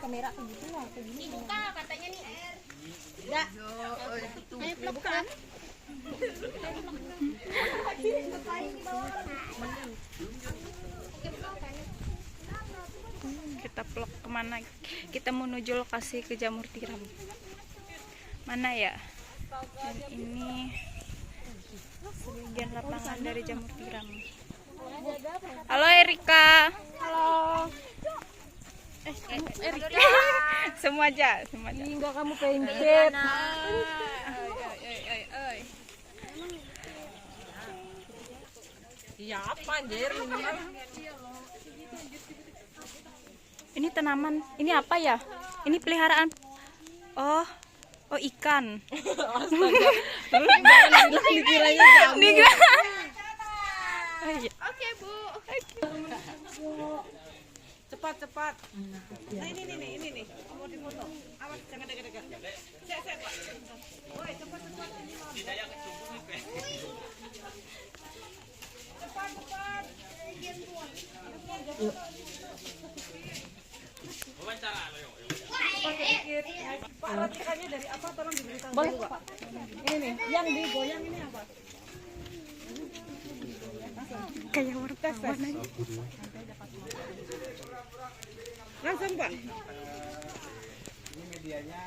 kamera kayak gitu lah, kayak gini. Dibuka katanya nih. Enggak. Ayo pelukan. Kita vlog kemana? Kita menuju lokasi ke Jamur Tiram. Mana ya? Dan ini sebagian lapangan dari Jamur Tiram. Halo Erika. Halo. Erika. Semua aja. Ini enggak kamu pencet. Iya apa anjir ini? Ini tanaman. Ini apa ya? Ini peliharaan. Oh ikan. Astaga. Jangan bilang dikiranya jamur. Oh, iya. Oke, Bu. Cepat. Nah, ini nih. Mau dipoto. Awas jangan dekat-dekat. Set, Pak. Woi, cepat. Cepat. Yuk. Wawancara lo yuk. Pakai dikit. Pak, ratikannya dari apa? Tolong diberitahu dulu, Pak. Ini nih, yang digoyang ini apa? Kayak wartawan aja. Langsung, Pak. Ini medianya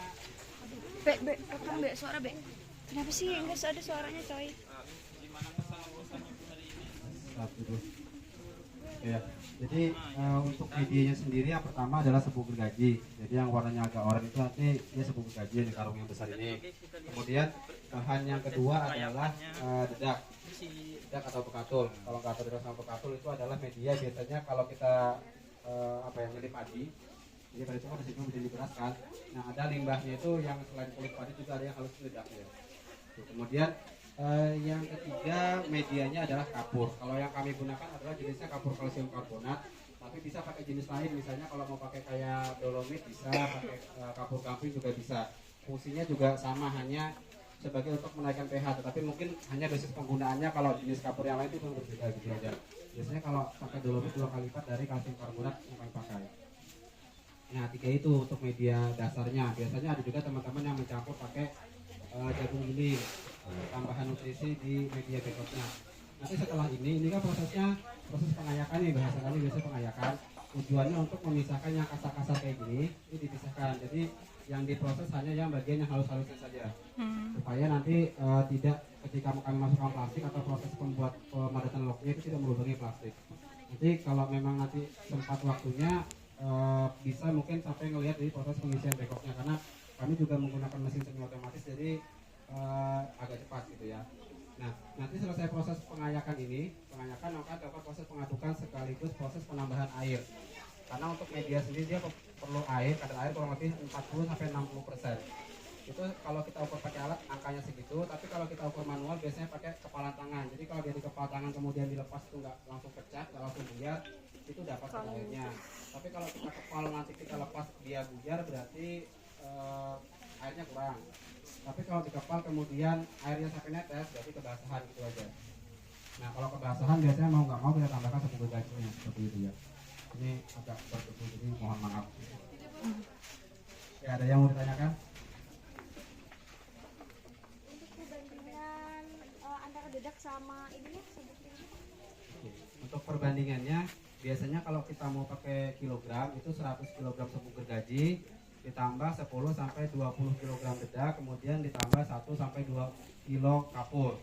Rekam suara Kenapa sih enggak ada suaranya coy? ya. Jadi untuk medianya sendiri yang pertama adalah serbuk gergaji. Jadi yang warnanya agak oranye itu nanti dia serbuk gergaji di karung yang besar ini. Kemudian bahan yang kedua adalah dedak atau pekatul. Kalau nggak tahu sama pekatul itu adalah media biasanya kalau kita nyelip padi. Jadi pada itu kan di situ bisa diberaskan. Nah ada limbahnya itu yang selain kulit padi juga ada yang halus dedak ya. Kemudian yang ketiga medianya adalah kapur. Kalau yang kami gunakan adalah jenisnya kapur kalsium karbonat. Tapi bisa pakai jenis lain, misalnya kalau mau pakai kayak dolomit bisa, pakai kapur kamping juga bisa. Fungsinya juga sama, hanya sebagai untuk menaikkan pH. Tetapi mungkin hanya dosis penggunaannya kalau jenis kapur yang lain itu berbeda gitu aja. Biasanya kalau pakai dolomit 2 kali lipat dari kalsium karbonat yang kami pakai. Nah 3 itu untuk media dasarnya. Biasanya ada juga teman-teman yang mencampur pakai jagung giling, tambahan nutrisi di media berikutnya. Nanti setelah ini kan proses pengayakan nih, bahasa kami biasa pengayakan. Tujuannya untuk memisahkan yang kasar-kasar kayak gini, ini dipisahkan. Jadi yang diproses hanya yang bagian yang halus-halusnya saja, supaya nanti tidak ketika kami masukkan plastik atau proses pemadatan loknya itu tidak melubangi plastik. Nanti kalau memang nanti sempat waktunya bisa mungkin sampai ngelihat di proses pengisian backupnya, karena kami juga menggunakan mesin semi otomatis, jadi agak cepat gitu ya. Nah nanti selesai proses pengayakan maka dapat proses pengadukan sekaligus proses penambahan air, karena untuk media sendiri dia perlu air, kadar air kurang lebih 40-60%. Itu kalau kita ukur pakai alat angkanya segitu, tapi kalau kita ukur manual biasanya pakai kepalan tangan. Jadi kalau dia di kepala tangan kemudian dilepas itu nggak langsung pecah, nggak langsung buyar, itu dapat airnya. Tapi kalau kita kepala nanti kita lepas dia buyar, berarti airnya kurang. Tapi kalau dikepal kemudian airnya sampai netes, berarti kebasahan gitu aja. Nah kalau kebasahan biasanya mau nggak mau kita tambahkan serbuk gergajinya seperti itu ya. Ini agak berdebu, jadi mohon maaf. Ya, ada yang mau ditanyakan? Untuk perbandingan antara dedak sama ininya serbuk ini. Untuk perbandingannya biasanya kalau kita mau pakai kilogram itu 100 kg serbuk gergaji ditambah 10 sampai 20 kg dedak, kemudian ditambah 1 sampai 2 kilo kapur.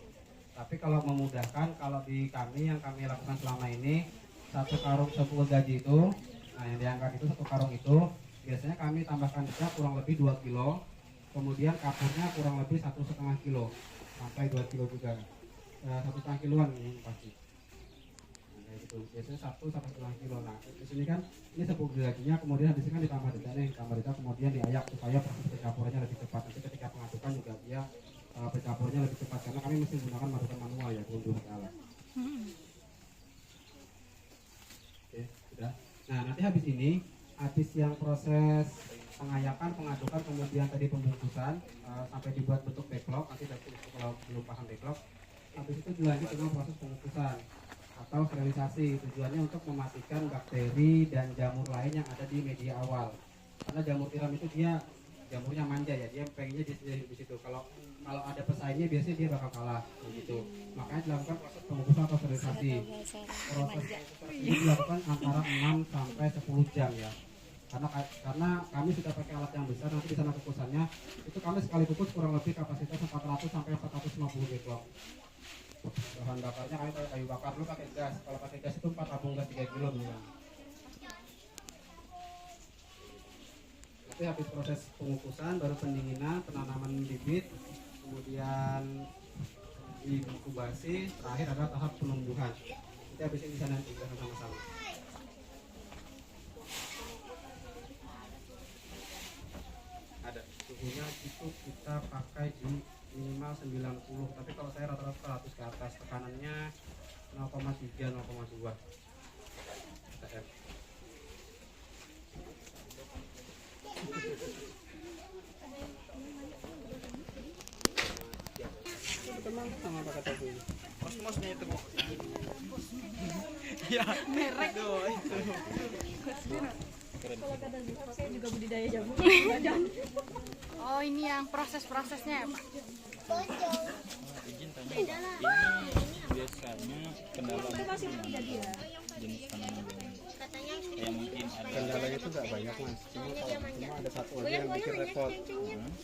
Tapi kalau memudahkan, kalau di kami yang kami lakukan selama ini, satu karung serbuk gergaji itu, nah yang diangkat itu satu karung itu, biasanya kami tambahkan dedak kurang lebih 2 kilo, kemudian kapurnya kurang lebih 1,5 kilo sampai 2 kilo juga, 1,5 kiloan ini pasti. Itu biasanya 1 sampai 1,5 kilo. Nah di sini kan ini serbuk gergajinya, kemudian di sini kan ditambah dedak, kemudian diayak supaya proses pencampurannya lebih cepat. Nanti ketika pengadukan juga dia pencampurnya lebih cepat, karena kami mesti menggunakan madukan manual ya, belum pakai alat. Oke, sudah. Nah nanti habis yang proses pengayakan, pengadukan, kemudian tadi pembungkusan sampai dibuat bentuk backlog. Nanti kalau belum paham backlog, habis itu dilanjut dengan proses pengukusan atau sterilisasi. Tujuannya untuk mematikan bakteri dan jamur lain yang ada di media awal. Karena jamur tiram itu dia jamurnya manja ya, dia pengennya di situ. Kalau ada pesaingnya biasanya dia bakal kalah begitu. Makanya dilakukan proses pengukusan atau sterilisasi. Proses ini dilakukan antara 6 sampai 10 jam ya. Karena kami sudah pakai alat yang besar, nanti di sana kukusannya itu kami sekali kukus kurang lebih kapasitas 400 sampai 450 backlog. Bahan bakarnya kami pakai kayu bakar, dulu pakai gas. Kalau pakai gas itu 4 tabung gas 3 kilo nih. Nanti habis proses pengukusan baru pendinginan, penanaman bibit, kemudian inkubasi, terakhir adalah tahap penumbuhan. Kita habis ini di sana juga sama-sama. Ada suhunya itu kita pakai di minimal 90, tapi kalau saya rata-rata 100 ke atas. Tekanannya 0,3 0,2 TM. Teman sama pakai topi. Kosmosnya itu. Ya, merek itu. Kalau kata saya juga budidaya jamur. Oh, ini yang proses-prosesnya ya, Pak? Izin tanya, ini biasanya kendala jenis tanaman yang mungkin ada. Kendalanya itu nggak banyak mas, cuma ada satu lagi yang bikin repot.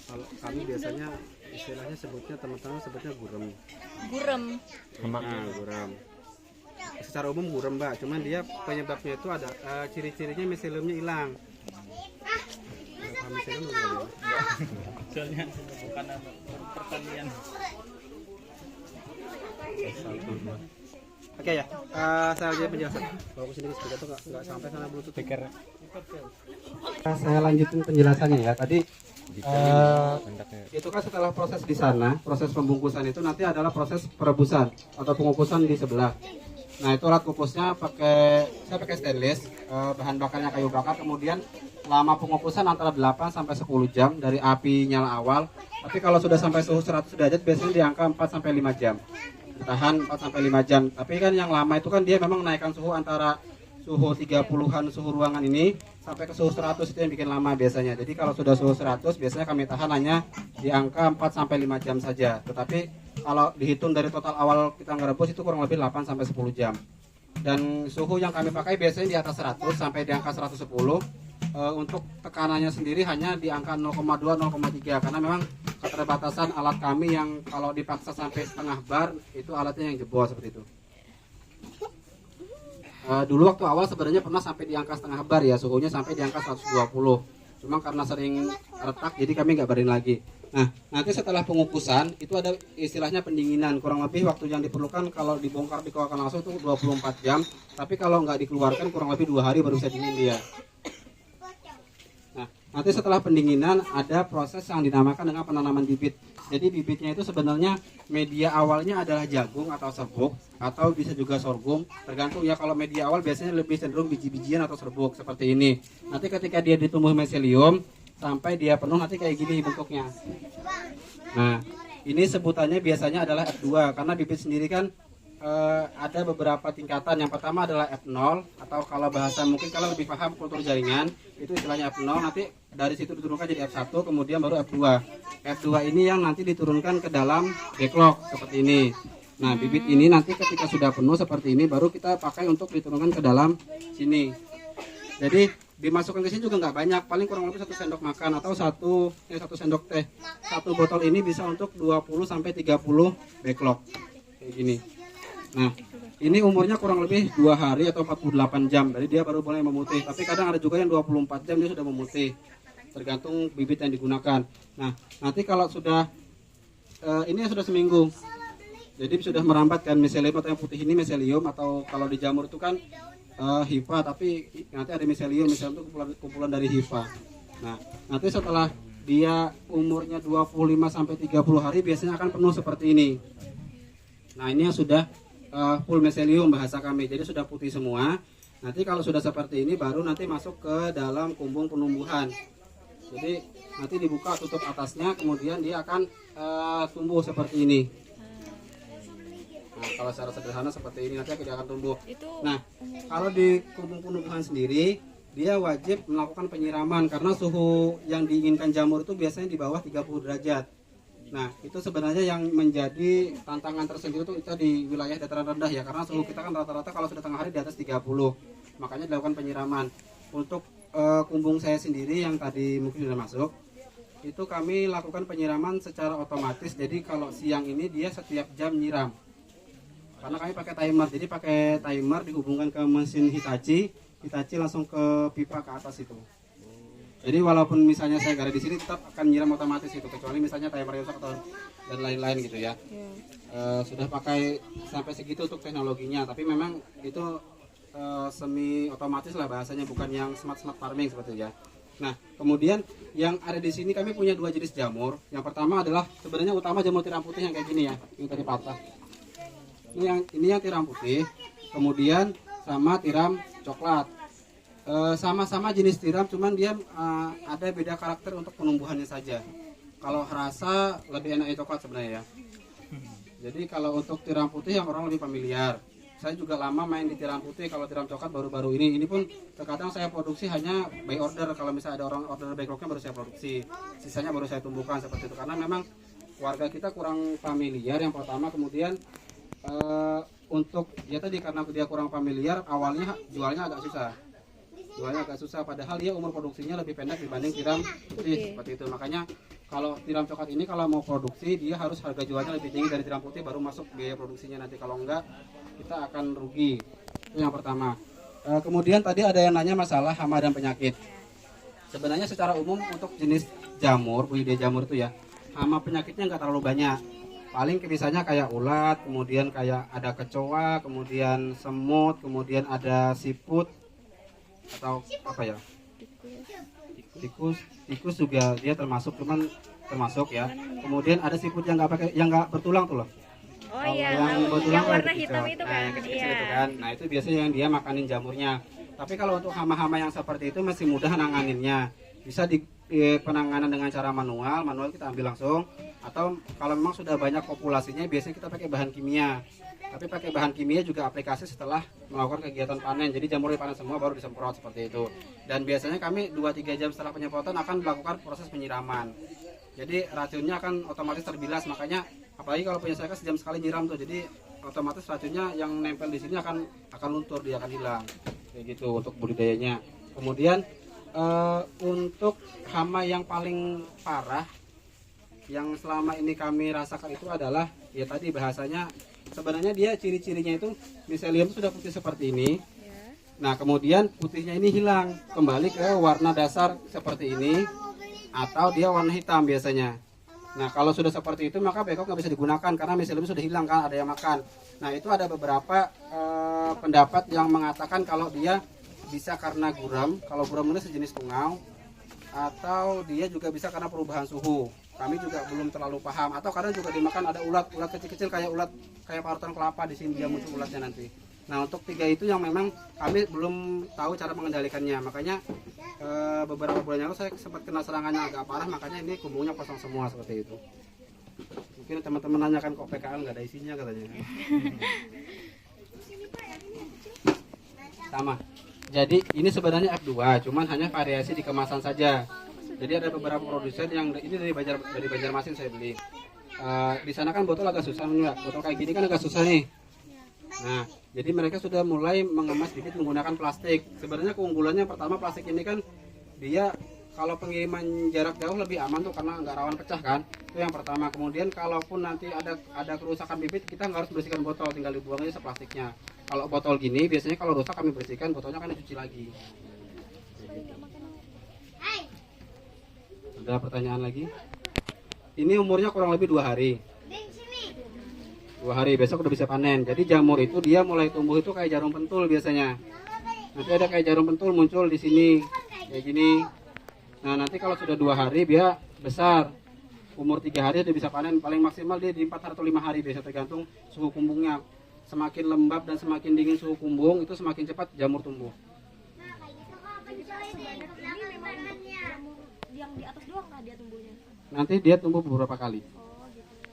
Kalau kami biasanya istilahnya sebutnya teman-teman sebutnya gurem. Gurem. Nah, gurem. Secara umum gurem mbak, cuman dia penyebabnya itu ada ciri-cirinya miseliumnya hilang. Miselium Soalnya bukan pertanian. Oke ya, saya aja penjelasan. Kalau kesini seperti itu nggak sampai sana bluetooth. Pikir. Saya lanjutin penjelasannya ya. Tadi itu kan setelah proses di sana, proses pembungkusan itu nanti adalah proses perebusan atau pengukusan di sebelah. Nah itu alat kukusnya saya pakai stainless, bahan bakarnya kayu bakar, kemudian lama pengukusan antara 8 sampai 10 jam dari api nyala awal. Tapi kalau sudah sampai suhu 100 derajat biasanya di angka 4 sampai 5 jam. Tahan 4 sampai 5 jam. Tapi kan yang lama itu kan dia memang menaikkan suhu antara suhu 30-an suhu ruangan ini sampai ke suhu 100, itu yang bikin lama biasanya. Jadi kalau sudah suhu 100 biasanya kami tahan hanya di angka 4 sampai 5 jam saja. Tetapi kalau dihitung dari total awal kita ngerebus itu kurang lebih 8 sampai 10 jam. Dan suhu yang kami pakai biasanya di atas 100 sampai di angka 110. Untuk tekanannya sendiri hanya di angka 0,2 0,3 karena memang keterbatasan alat kami yang kalau dipaksa sampai setengah bar itu alatnya yang jebol seperti itu. Dulu waktu awal sebenarnya pernah sampai di angka setengah bar ya, suhunya sampai di angka 120. Cuma karena sering retak jadi kami nggak barin lagi. Nah nanti setelah pengukusan itu ada istilahnya pendinginan, kurang lebih waktu yang diperlukan kalau dibongkar dikeluarkan langsung itu 24 jam, tapi kalau nggak dikeluarkan kurang lebih 2 hari baru bisa dingin dia. Nah nanti setelah pendinginan ada proses yang dinamakan dengan penanaman bibit. Jadi bibitnya itu sebenarnya media awalnya adalah jagung atau serbuk atau bisa juga sorghum, tergantung ya. Kalau media awal biasanya lebih cenderung biji-bijian atau serbuk seperti ini. Nanti ketika dia ditumbuh miselium sampai dia penuh nanti kayak gini bentuknya. Nah ini sebutannya biasanya adalah F2 karena bibit sendiri kan ada beberapa tingkatan. Yang pertama adalah F0 atau kalau bahasa mungkin kalau lebih paham kultur jaringan itu istilahnya F0, nanti dari situ diturunkan jadi F1 kemudian baru F2. F2 ini yang nanti diturunkan ke dalam backlog seperti ini. Nah bibit ini nanti ketika sudah penuh seperti ini baru kita pakai untuk diturunkan ke dalam sini. Jadi dimasukkan ke sini juga nggak banyak, paling kurang lebih 1 sendok makan atau 1 sendok teh. Satu botol ini bisa untuk 20 sampai 30 backlog kayak gini. Nah ini umurnya kurang lebih 2 hari atau 48 jam, jadi dia baru mulai memutih. Tapi kadang ada juga yang 24 jam dia sudah memutih, tergantung bibit yang digunakan. Nah nanti kalau sudah ini sudah seminggu, jadi sudah merambat kan miselium atau yang putih ini miselium, atau kalau di jamur itu kan hifa, tapi nanti ada miselium itu kumpulan dari hifa. Nah nanti setelah dia umurnya 25 sampai 30 hari biasanya akan penuh seperti ini. Nah ini yang sudah full miselium bahasa kami, jadi sudah putih semua. Nanti kalau sudah seperti ini baru nanti masuk ke dalam kumbung penumbuhan. Jadi nanti dibuka tutup atasnya, kemudian dia akan tumbuh seperti ini. Nah kalau secara sederhana seperti ini nanti dia akan tumbuh. Nah kalau di kumbung penumbuhan sendiri dia wajib melakukan penyiraman karena suhu yang diinginkan jamur itu biasanya di bawah 30 derajat. Nah, itu sebenarnya yang menjadi tantangan tersendiri itu kita di wilayah dataran rendah ya, karena suhu kita kan rata-rata kalau sudah tengah hari di atas 30. Makanya dilakukan penyiraman. Untuk kumbung saya sendiri yang tadi mungkin sudah masuk, itu kami lakukan penyiraman secara otomatis. Jadi kalau siang ini dia setiap jam nyiram. Karena kami pakai timer, jadi pakai timer dihubungkan ke mesin Hitachi langsung ke pipa ke atas itu. Jadi walaupun misalnya saya nggak ada di sini tetap akan nyiram otomatis itu, kecuali misalnya timer rusak atau dan lain-lain gitu ya. Sudah pakai sampai segitu untuk teknologinya, tapi memang itu semi otomatis lah bahasanya, bukan yang smart farming seperti itu ya. Nah, kemudian yang ada di sini kami punya 2 jenis jamur. Yang pertama adalah sebenarnya utama jamur tiram putih yang kayak gini ya, ini tadi patah. Ini yang tiram putih, kemudian sama tiram coklat. Sama-sama jenis tiram, cuman dia ada beda karakter untuk penumbuhannya saja. Kalau rasa lebih enak coklat sebenarnya ya. Jadi kalau untuk tiram putih yang orang lebih familiar. Saya juga lama main di tiram putih. Kalau tiram coklat baru-baru ini pun terkadang saya produksi hanya by order. Kalau misalnya ada orang order backlognya baru saya produksi, sisanya baru saya tumbuhkan seperti itu. Karena memang warga kita kurang familiar yang pertama, kemudian untuk ya tadi karena dia kurang familiar, awalnya jualnya agak susah. Padahal dia umur produksinya lebih pendek dibanding tiram putih seperti itu. Makanya kalau tiram coklat ini kalau mau produksi dia harus harga jualnya lebih tinggi dari tiram putih, baru masuk biaya produksinya. Nanti kalau enggak kita akan rugi. Itu yang pertama. Kemudian tadi ada yang nanya masalah hama dan penyakit. Sebenarnya secara umum untuk jenis jamur, budidaya jamur itu ya, hama penyakitnya nggak terlalu banyak. Paling misalnya kayak ulat, kemudian kayak ada kecoa, kemudian semut, kemudian ada siput atau apa ya? Tikus juga dia termasuk ya. Kemudian ada siput yang nggak bertulang tuh loh. Oh iya, yang warna hitam itu kan. Yang kecil-kecil itu kan. Nah, itu biasanya yang dia makanin jamurnya. Tapi kalau untuk hama-hama yang seperti itu masih mudah nanganinnya. Bisa di penanganan dengan cara manual kita ambil langsung, atau kalau memang sudah banyak populasinya biasanya kita pakai bahan kimia. Tapi pakai bahan kimia juga aplikasi setelah melakukan kegiatan panen. Jadi jamur dipanen semua baru disemprot seperti itu. Dan biasanya kami 2-3 jam setelah penyemprotan akan melakukan proses penyiraman. Jadi racunnya akan otomatis terbilas, makanya apalagi kalau punya saya kan sejam sekali nyiram tuh. Jadi otomatis racunnya yang nempel di sini akan luntur, dia akan hilang. Kayak gitu untuk budidayanya. Kemudian untuk hama yang paling parah yang selama ini kami rasakan itu adalah ya tadi bahasanya sebenarnya dia ciri-cirinya itu miselium sudah putih seperti ini. Nah, kemudian putihnya ini hilang kembali ke warna dasar seperti ini atau dia warna hitam biasanya. Nah, kalau sudah seperti itu maka bekok nggak bisa digunakan karena miselium sudah hilang kan, ada yang makan. Nah, itu ada beberapa pendapat yang mengatakan kalau dia bisa karena guram, kalau guram ini sejenis tungau, atau dia juga bisa karena perubahan suhu. Kami juga belum terlalu paham, atau kadang juga dimakan ada ulat kecil-kecil kayak parutan kelapa, di sini dia muncul ulatnya nanti. Nah, untuk 3 itu yang memang kami belum tahu cara mengendalikannya. Makanya beberapa bulan lalu saya sempat kena serangannya agak parah, makanya ini kumbungnya kosong semua seperti itu. Mungkin teman-teman nanyakan kok PKL nggak ada isinya katanya. Sama. Jadi ini sebenarnya F2, cuman hanya variasi di kemasan saja. Jadi ada beberapa produsen yang ini dari Banjarmasin saya beli. Di sana kan botol agak susah nih, botol kayak gini kan agak susah nih. Nah, jadi mereka sudah mulai mengemas bibit menggunakan plastik. Sebenarnya keunggulannya pertama plastik ini kan dia kalau pengiriman jarak jauh lebih aman tuh karena nggak rawan pecah kan. Itu yang pertama. Kemudian kalaupun nanti ada kerusakan bibit kita nggak harus bersihkan botol, tinggal dibuang aja seplastiknya. Kalau botol gini biasanya kalau rusak kami bersihkan, botolnya kan dicuci lagi. Ada pertanyaan lagi? Ini umurnya kurang lebih 2 hari. 2 hari, besok udah bisa panen. Jadi jamur itu dia mulai tumbuh itu kayak jarum pentul biasanya. Nanti ada kayak jarum pentul muncul di sini kayak gini. Nah, nanti kalau sudah 2 hari dia besar. Umur 3 hari dia bisa panen, paling maksimal dia di 4 atau 5 hari biasa, tergantung suhu kumbungnya. Semakin lembab dan semakin dingin suhu kumbung itu semakin cepat jamur tumbuh. Yang di atas doang nggak dia tumbuhnya? Nanti dia tumbuh beberapa kali.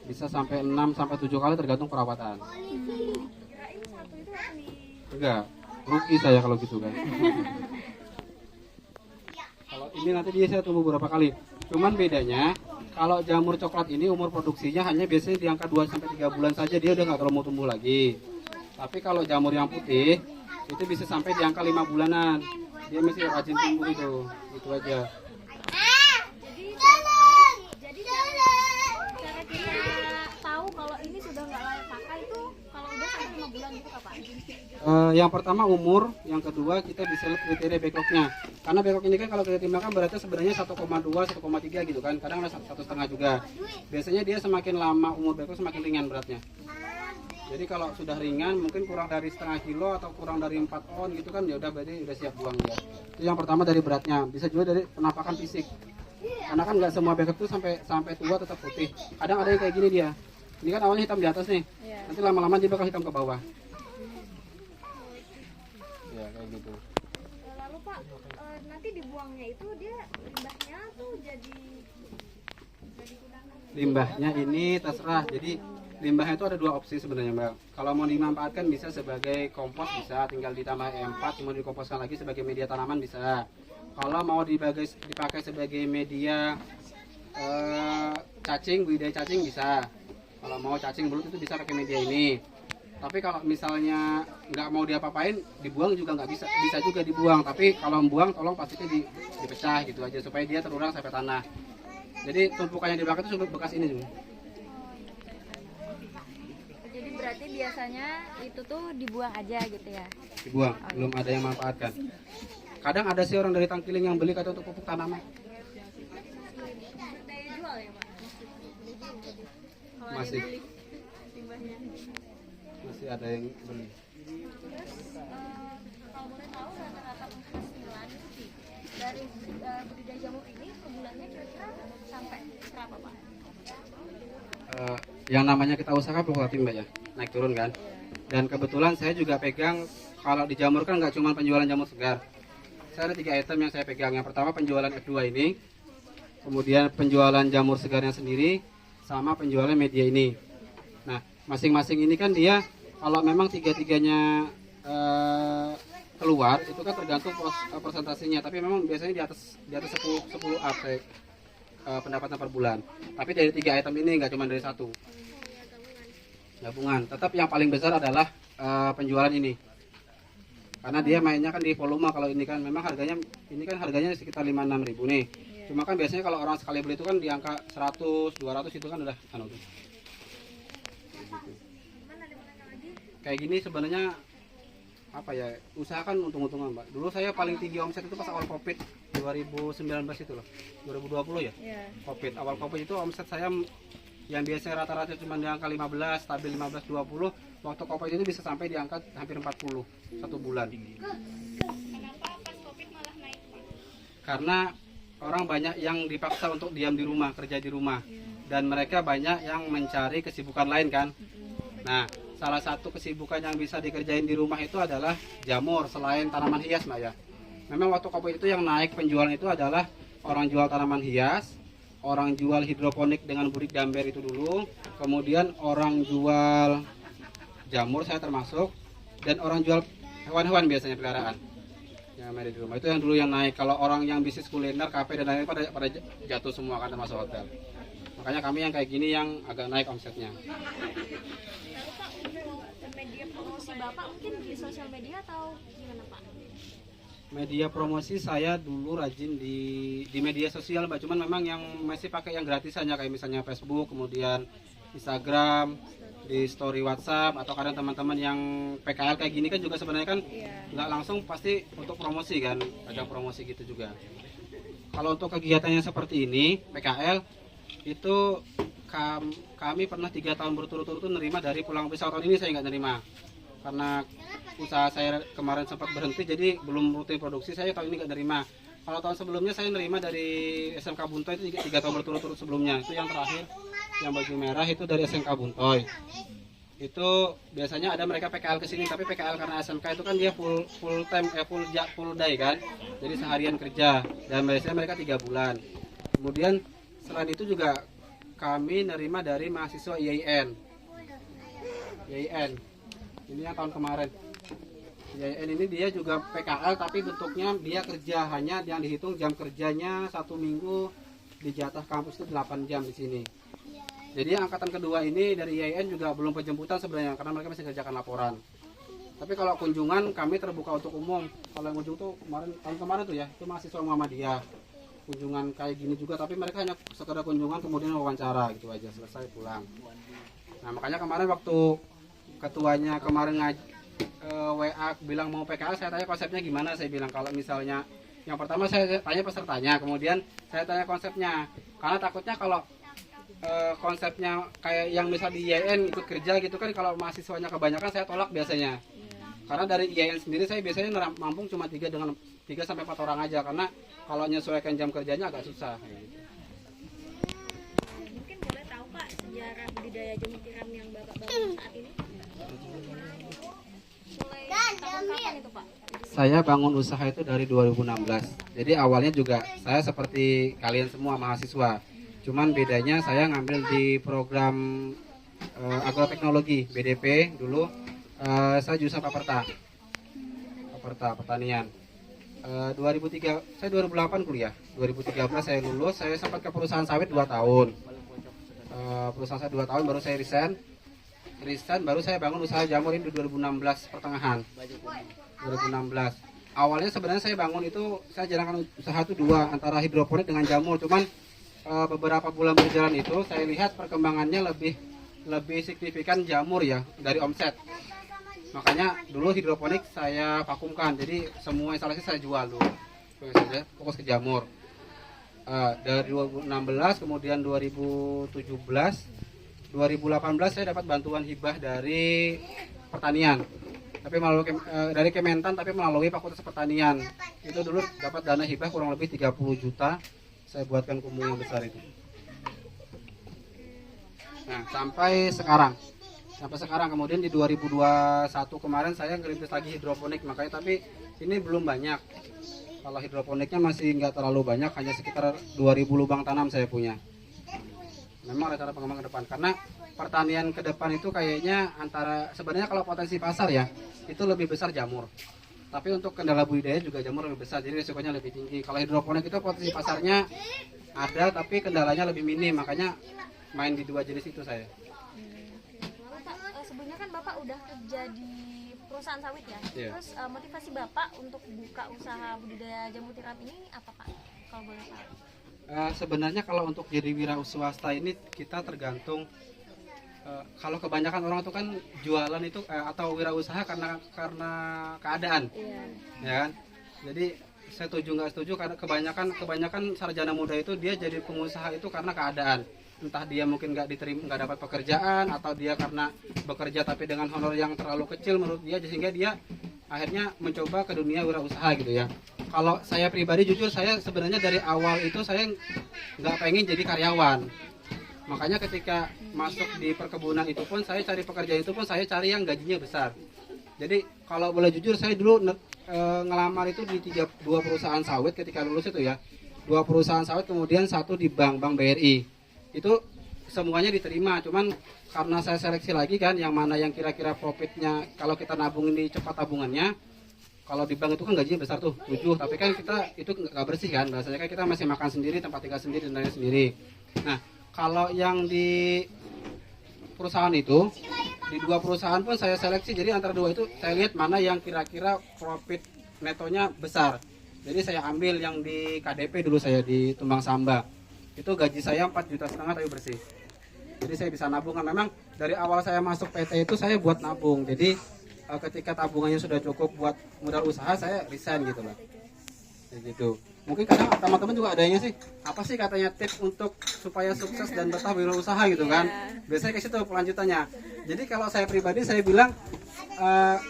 Bisa sampai 6 sampai 7 kali tergantung perawatan. Kirain satu itu akan di... Enggak, rugi saya kalau gitu kan. ini nanti dia tumbuh beberapa kali. Cuman bedanya kalau jamur coklat ini umur produksinya hanya biasanya di angka 2 sampai 3 bulan saja, dia udah nggak terlalu mau tumbuh lagi. Tapi kalau jamur yang putih itu bisa sampai di angka 5 bulanan. Dia masih rajin tumbuh itu. Itu aja. Jadi cara kita tahu kalau ini sudah nggak layak pakai itu kalau udah sampai 5 bulan gitu kapan? Yang pertama umur, yang kedua kita bisa lihat kriteria backlognya. Karena backlog ini kan kalau kita timbangkan beratnya sebenarnya 1,2, 1,3 gitu kan. Kadang ada 1,5 juga. Biasanya dia semakin lama umur backlog semakin ringan beratnya. Jadi kalau sudah ringan mungkin kurang dari setengah kilo atau kurang dari 4 on gitu kan, ya udah berarti udah siap buang ya. Itu yang pertama dari beratnya. Bisa juga dari penampakan fisik. Karena kan nggak semua backlog itu sampai tua tetap putih. Kadang ada yang kayak gini dia. Ini kan awalnya hitam di atas nih. Nanti lama-lama dia bakal hitam ke bawah. Ya kayak gitu. Lalu Pak, nanti dibuangnya itu dia limbahnya tuh jadi kudangan. Limbahnya ini terserah. Jadi limbahnya itu ada 2 opsi sebenarnya Mbak. Kalau mau dimanfaatkan bisa sebagai kompos bisa, tinggal ditambah E4 kemudian dikomposkan lagi sebagai media tanaman bisa. Kalau mau dipakai sebagai media cacing, budidaya cacing bisa. Kalau mau cacing belut itu bisa pakai media ini. Tapi kalau misalnya nggak mau diapa-apain, dibuang juga nggak bisa, bisa juga dibuang. Tapi kalau membuang tolong pastinya dipecah gitu aja supaya dia terurang sampai tanah. Jadi tumpukannya di belakang itu sudah bekas ini juga. Jadi berarti biasanya itu tuh dibuang aja gitu ya? Dibuang, belum ada yang manfaatkan. Kadang ada sih orang dari Tangkiling yang beli kata untuk pupuk tanaman. Daya jual ya Pak? Masih ada yang beli. Terus kalau boleh tahu rata-rata penghasilan dari budidaya jamur ini ke bulannya kira-kira sampai berapa Pak? Yang namanya kita usaha fluktuatif Mbak ya, naik turun kan. Dan kebetulan saya juga pegang, kalau di jamur kan nggak cuma penjualan jamur segar. Saya ada 3 item yang saya pegang. Yang pertama penjualan F2 ini, kemudian penjualan jamur segarnya sendiri, sama penjualan media ini. Nah, masing-masing ini kan dia kalau memang tiga-tiganya keluar itu kan tergantung persentasenya. Tapi memang biasanya di atas 10 up pendapatan per bulan. Tapi dari 3 item ini nggak cuma dari 1. Gabungan. Tetap yang paling besar adalah penjualan ini. Karena dia mainnya kan di volume. Kalau ini kan memang harganya sekitar 5-6 ribu nih. Cuma kan biasanya kalau orang sekali beli itu kan di angka 100, 200 itu kan udah tuh. Kayak gini sebenarnya apa ya, usahakan untung-untungan Mbak. Dulu saya paling tinggi omset itu pas awal Covid 2019 itu loh, 2020 ya. Covid, awal Covid itu omset saya yang biasanya rata-rata cuma di angka 15, stabil 15-20, waktu Covid itu bisa sampai di angka hampir 40 satu bulan. Kenapa pas Covid malah naik Pak? Karena orang banyak yang dipaksa untuk diam di rumah, kerja di rumah, dan mereka banyak yang mencari kesibukan lain kan. Nah, salah satu kesibukan yang bisa dikerjain di rumah itu adalah jamur selain tanaman hias Mbak ya. Memang waktu Covid itu yang naik penjualan itu adalah orang jual tanaman hias, orang jual hidroponik dengan burik damber itu dulu, kemudian orang jual jamur saya termasuk, dan orang jual hewan-hewan biasanya peliharaan. Yang ada di rumah itu yang dulu yang naik. Kalau orang yang bisnis kuliner, kafe dan lain-lain pada jatuh semua kan termasuk hotel. Makanya kami yang kayak gini yang agak naik omsetnya. Media promosi Bapak mungkin di sosial media atau gimana Pak? Media promosi saya dulu rajin di media sosial Mbak, cuman memang yang masih pakai yang gratisan ya, kayak misalnya Facebook, kemudian Instagram, di story WhatsApp, atau kadang teman-teman yang PKL kayak gini kan juga sebenarnya kan nggak langsung pasti untuk promosi kan, ada promosi gitu juga. Kalau untuk kegiatannya seperti ini PKL itu kami pernah 3 tahun berturut-turut nerima dari pulang pisau. Tahun ini saya nggak nerima karena usaha saya kemarin sempat berhenti, jadi belum rutin produksi. Saya tahun ini nggak nerima. Kalau tahun sebelumnya saya nerima dari SMK Buntoy itu 3 tahun berturut-turut sebelumnya. Itu yang terakhir yang baju merah itu dari SMK Buntoy. Itu biasanya ada mereka PKL ke sini, tapi PKL karena SMK itu kan dia full time full day kan. Jadi seharian kerja dan biasanya mereka 3 bulan. Kemudian selain itu juga kami nerima dari mahasiswa IAIN. Ini yang tahun kemarin. YN ini dia juga PKL tapi bentuknya dia kerja, hanya yang dihitung jam kerjanya 1 minggu di jatah kampus itu 8 jam di sini. Jadi angkatan kedua ini dari YN juga belum penjemputan sebenarnya karena mereka masih kerjakan laporan. Tapi kalau kunjungan kami terbuka untuk umum. Kalau yang ujung tuh tahun kemarin tuh ya, itu mahasiswa Muhammadiyah. Kunjungan kayak gini juga, tapi mereka hanya sekedar kunjungan kemudian wawancara gitu aja, selesai pulang. Nah makanya kemarin waktu ketuanya kemarin WA bilang mau PKL, saya tanya konsepnya gimana. Saya bilang kalau misalnya yang pertama saya tanya pesertanya, kemudian saya tanya konsepnya, karena takutnya kalau konsepnya kayak yang misal di IAIN ikut kerja gitu kan, kalau mahasiswanya kebanyakan saya tolak biasanya. Karena dari IAIN sendiri saya biasanya nampung cuma 3 sampai 4 orang aja, karena kalau menyesuaikan jam kerjanya agak susah gitu. Mungkin boleh tahu Pak sejarah budidaya jamur tiram yang Bapak bangun saat ini? Mulai tahun kapan itu Pak? Saya bangun usaha itu dari 2016. Jadi awalnya juga saya seperti kalian semua mahasiswa. Cuman bedanya saya ngambil di program agroteknologi BDP dulu. Saya jurusan Paperta pertanian. 2003 saya 2008 kuliah. 2013 saya lulus. Saya sempat ke perusahaan sawit 2 tahun. Perusahaan saya 2 tahun baru saya resign baru saya bangun usaha jamur ini di 2016 pertengahan. 2016. Awalnya sebenarnya saya bangun itu saya jalankan usaha itu 2 antara hidroponik dengan jamur. Cuman beberapa bulan berjalan itu saya lihat perkembangannya lebih signifikan jamur ya dari omset. Makanya dulu hidroponik saya vakumkan, jadi semua instalasi saya jual dulu. Fokus ke jamur. Dari 2016 kemudian 2017, 2018 saya dapat bantuan hibah dari pertanian. Tapi melalui dari Kementan tapi melalui Fakultas Pertanian. Itu dulu dapat dana hibah kurang lebih 30 juta. Saya buatkan kumuh yang besar itu. Nah, sampai sekarang kemudian di 2021 kemarin saya ngerintis lagi hidroponik, makanya tapi ini belum banyak. Kalau hidroponiknya masih nggak terlalu banyak, hanya sekitar 2000 lubang tanam saya punya. Memang rencana pengembangan ke depan, karena pertanian ke depan itu kayaknya sebenarnya kalau potensi pasar ya itu lebih besar jamur. Tapi untuk kendala budidaya juga jamur lebih besar, jadi risikonya lebih tinggi. Kalau hidroponik itu potensi pasarnya ada, tapi kendalanya lebih minim, makanya main di 2 jenis itu saya. Lalu Pak, sebelumnya kan Bapak udah kerja di perusahaan sawit ya? Iya. Terus motivasi Bapak untuk buka usaha budidaya jamur tiram ini apa Pak? Kalau boleh tahu. Sebenarnya kalau untuk jadi wira swasta ini kita tergantung. Kalau kebanyakan orang itu kan jualan itu atau wirausaha karena keadaan, ya kan? Jadi saya setuju nggak setuju, karena kebanyakan sarjana muda itu dia jadi pengusaha itu karena keadaan. Entah dia mungkin nggak dapat pekerjaan, atau dia karena bekerja tapi dengan honor yang terlalu kecil menurut dia, sehingga dia akhirnya mencoba ke dunia wirausaha gitu ya. Kalau saya pribadi jujur, saya sebenarnya dari awal itu saya nggak pengen jadi karyawan. Makanya ketika masuk di perkebunan itu pun saya cari pekerjaan itu pun saya cari yang gajinya besar. Jadi kalau boleh jujur, saya dulu ngelamar itu di 2 perusahaan sawit ketika lulus itu ya. 2 perusahaan sawit, kemudian 1 di bank BRI. Itu semuanya diterima, cuman karena saya seleksi lagi kan yang mana yang kira-kira profitnya kalau kita nabung ini cepat tabungannya. Kalau di bank itu kan gajinya besar tuh 7, tapi kan kita itu nggak bersih kan, bahasanya kan kita masih makan sendiri, tempat tinggal sendiri, dan lain sendiri. Nah, kalau yang di perusahaan itu, di 2 perusahaan pun saya seleksi, jadi antara 2 itu saya lihat mana yang kira-kira profit netonya besar. Jadi saya ambil yang di KDP dulu, saya di Tumbang Samba. Itu gaji saya 4,5 juta tapi bersih. Jadi saya bisa nabung. Memang dari awal saya masuk PT itu saya buat nabung. Jadi ketika tabungannya sudah cukup buat modal usaha, saya resign gitu lah. Gitu. Mungkin kadang teman-teman juga adanya sih, apa sih katanya tips untuk supaya sukses dan betah wirausaha gitu kan. Biasanya kayak situ pelanjutannya. Jadi kalau saya pribadi saya bilang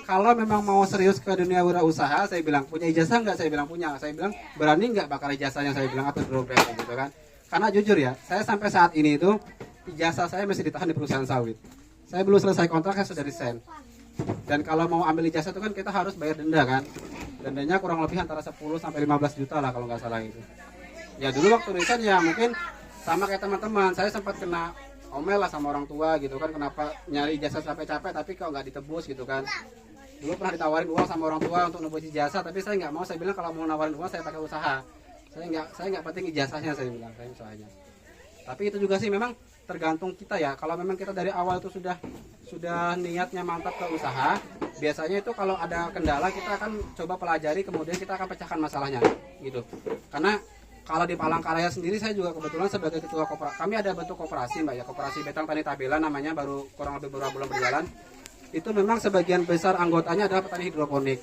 kalau memang mau serius ke dunia wirausaha, saya bilang punya ijazah nggak? Saya bilang punya. Saya bilang berani nggak bakal ijazahnya, saya bilang, atau dompet gitu kan. Karena jujur ya, saya sampai saat ini itu ijazah saya masih ditahan di perusahaan sawit. Saya belum selesai kontrak, saya sudah resign. Dan kalau mau ambil ijazah itu kan kita harus bayar denda kan. Dendanya kurang lebih antara 10 sampai 15 juta lah kalau nggak salah itu. Ya dulu waktu resign ya mungkin sama kayak teman-teman, saya sempat kena omel lah sama orang tua gitu kan, kenapa nyari ijazah capek-capek tapi kok nggak ditebus gitu kan. Dulu pernah ditawarin uang sama orang tua untuk nebus ijazah, tapi saya nggak mau. Saya bilang kalau mau nawarin uang saya pakai usaha. Saya nggak penting ijazahnya, saya bilang, saya usahanya. Tapi itu juga sih memang tergantung kita ya. Kalau memang kita dari awal itu sudah niatnya mantap ke usaha, biasanya itu kalau ada kendala kita akan coba pelajari, kemudian kita akan pecahkan masalahnya gitu. Karena kalau di Palangkaraya sendiri saya juga kebetulan sebagai ketua koperasi, kami ada bentuk koperasi Mbak ya, koperasi Betang Tani Tabela namanya, baru kurang lebih beberapa bulan berjalan. Itu memang sebagian besar anggotanya adalah petani hidroponik.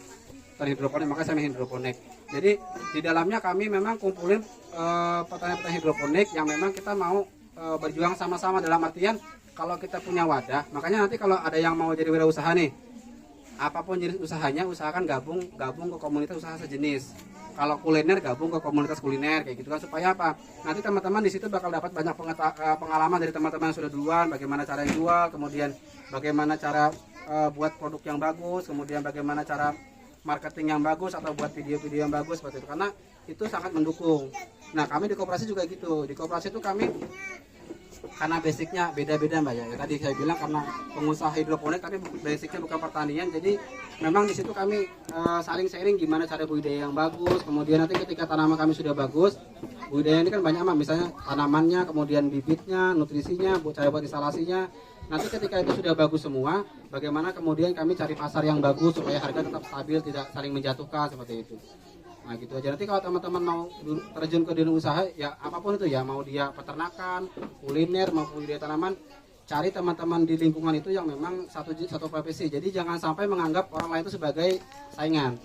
Petani hidroponik, makanya saya hidroponik. Jadi di dalamnya kami memang kumpulin petani-petani hidroponik yang memang kita mau berjuang sama-sama, dalam artian kalau kita punya wadah, makanya nanti kalau ada yang mau jadi wirausaha nih, apapun jenis usahanya, usahakan gabung ke komunitas usaha sejenis. Kalau kuliner gabung ke komunitas kuliner kayak gitu kan, supaya apa? Nanti teman-teman di situ bakal dapat banyak pengalaman dari teman-teman yang sudah duluan, bagaimana cara jual, kemudian bagaimana cara buat produk yang bagus, kemudian bagaimana cara marketing yang bagus atau buat video-video yang bagus seperti itu, karena itu sangat mendukung. Nah, kami di koperasi juga gitu. Di koperasi itu kami karena basicnya beda-beda Mbak ya. Tadi saya bilang karena pengusaha hidroponik tapi basicnya bukan pertanian, jadi memang di situ kami saling sharing gimana cara budidaya yang bagus. Kemudian nanti ketika tanaman kami sudah bagus, budidaya ini kan banyak Mbak, misalnya tanamannya, kemudian bibitnya, nutrisinya, cara buat instalasinya. Nanti ketika itu sudah bagus semua, bagaimana kemudian kami cari pasar yang bagus supaya harga tetap stabil, tidak saling menjatuhkan seperti itu. Nah gitu aja. Nanti kalau teman-teman mau terjun ke dunia usaha ya apapun itu ya, mau dia peternakan, kuliner, maupun budidaya tanaman, cari teman-teman di lingkungan itu yang memang satu profesi. Jadi jangan sampai menganggap orang lain itu sebagai saingan,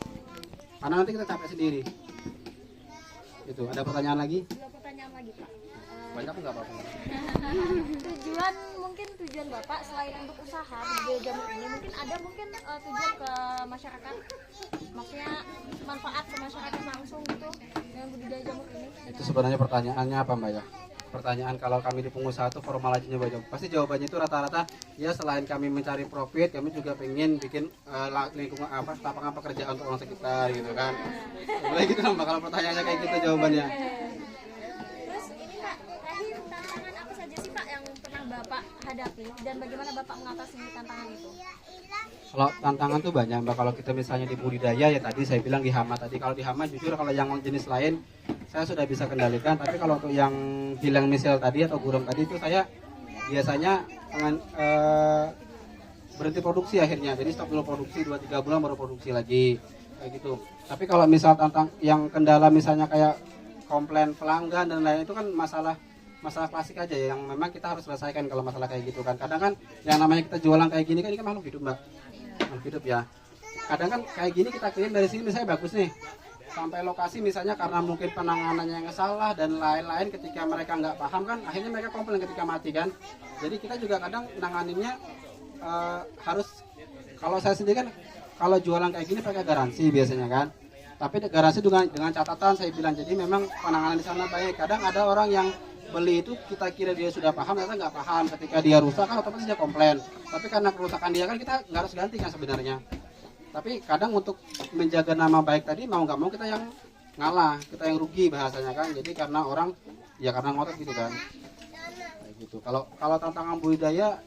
karena nanti kita capek sendiri. Itu ada pertanyaan lagi? Dua pertanyaan lagi Pak. Banyak nggak apa-apa? Tujuan Bapak selain untuk usaha budidaya jamur ini, mungkin ada tujuan ke masyarakat, maksudnya manfaat ke masyarakat langsung gitu dengan budidaya jamur ini. Itu sebenarnya pertanyaannya apa Mbak ya? Pertanyaan kalau kami di pengusaha itu formal aja nyoba jawab. Pasti jawabannya itu rata-rata ya, selain kami mencari profit, kami juga pengen bikin lingkungan lapangan pekerjaan untuk orang sekitar gitu kan. Boleh gitu Mbak, kalau pertanyaannya kayak gitu jawabannya. Terus ini Pak, terakhir tantangan apa saja sih Pak yang pernah Bapak hadapi dan bagaimana Bapak mengatasi tantangan itu? Kalau tantangan tuh banyak Mbak. Kalau kita misalnya di budidaya ya tadi saya bilang di hama tadi. Kalau di hama jujur kalau yang jenis lain saya sudah bisa kendalikan. Tapi kalau untuk yang hilang misel tadi atau gurem tadi itu saya biasanya berhenti produksi akhirnya. Jadi stop dulu produksi 2-3 bulan baru produksi lagi kayak gitu. Tapi kalau misal tentang yang kendala misalnya kayak komplain pelanggan dan lain itu kan masalah klasik aja ya, yang memang kita harus selesaikan kalau masalah kayak gitu kan. Kadang kan yang namanya kita jualan kayak gini kan, ini kan makhluk hidup Mbak, makhluk hidup ya. Kadang kan kayak gini kita kirim dari sini misalnya bagus nih, sampai lokasi misalnya karena mungkin penanganannya yang salah dan lain-lain, ketika mereka nggak paham kan akhirnya mereka komplain ketika mati kan. Jadi kita juga kadang nanganinnya harus, kalau saya sendiri kan kalau jualan kayak gini pakai garansi biasanya kan, tapi garansi dengan catatan saya bilang, jadi memang penanganan di sana baik. Kadang ada orang yang beli itu kita kira dia sudah paham, ternyata nggak paham. Ketika dia rusak kan otomatis dia komplain, tapi karena kerusakan dia kan kita nggak harus ganti kan sebenarnya. Tapi kadang untuk menjaga nama baik tadi mau nggak mau kita yang ngalah, kita yang rugi bahasanya kan. Jadi karena orang ya karena ngotot gitu kan kayak gitu. Kalau tantangan budidaya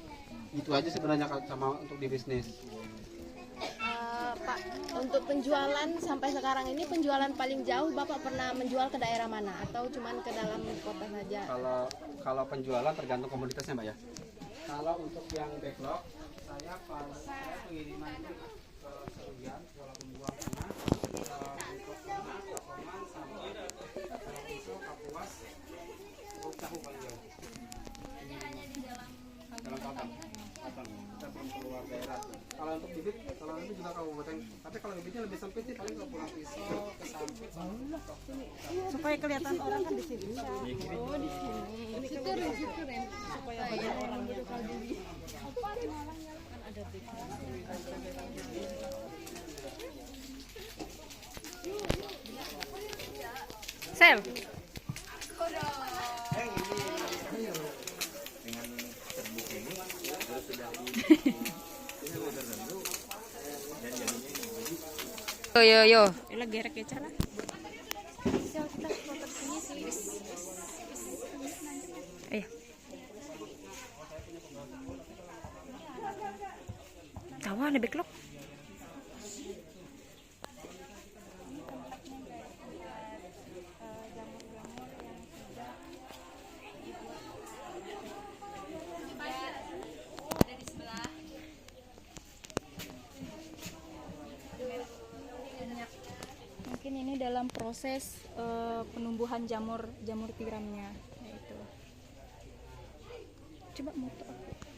itu aja sebenarnya sama untuk di bisnis. Pak, untuk penjualan sampai sekarang ini, penjualan paling jauh Bapak pernah menjual ke daerah mana atau cuman ke dalam kota saja? Kalau penjualan tergantung komoditasnya Mbak ya. Kalau untuk yang backlog saya pengiriman itu ke Seruyan, Kuala Lumpur Tengah, untuk Kapoman sampai Pisau, Kapuas, Cahu paling jauh. Ini hanya di dalam Kabupaten. Kita belum keluar daerah. Kalau untuk bibit, kalau itu juga kabupaten. Tapi kalau bibitnya lebih sempit sih, paling ke Pulau Pisau, ke Sampit, Supaya kelihatan orang kan di sini. Oh, di sini. Syukur. Supaya banyak orang yang Sel. Yo. Ini gerek ya cara. Ayo. Tahu ada backlog. dalam proses penumbuhan jamur tiramnya, yaitu. Coba moto aku.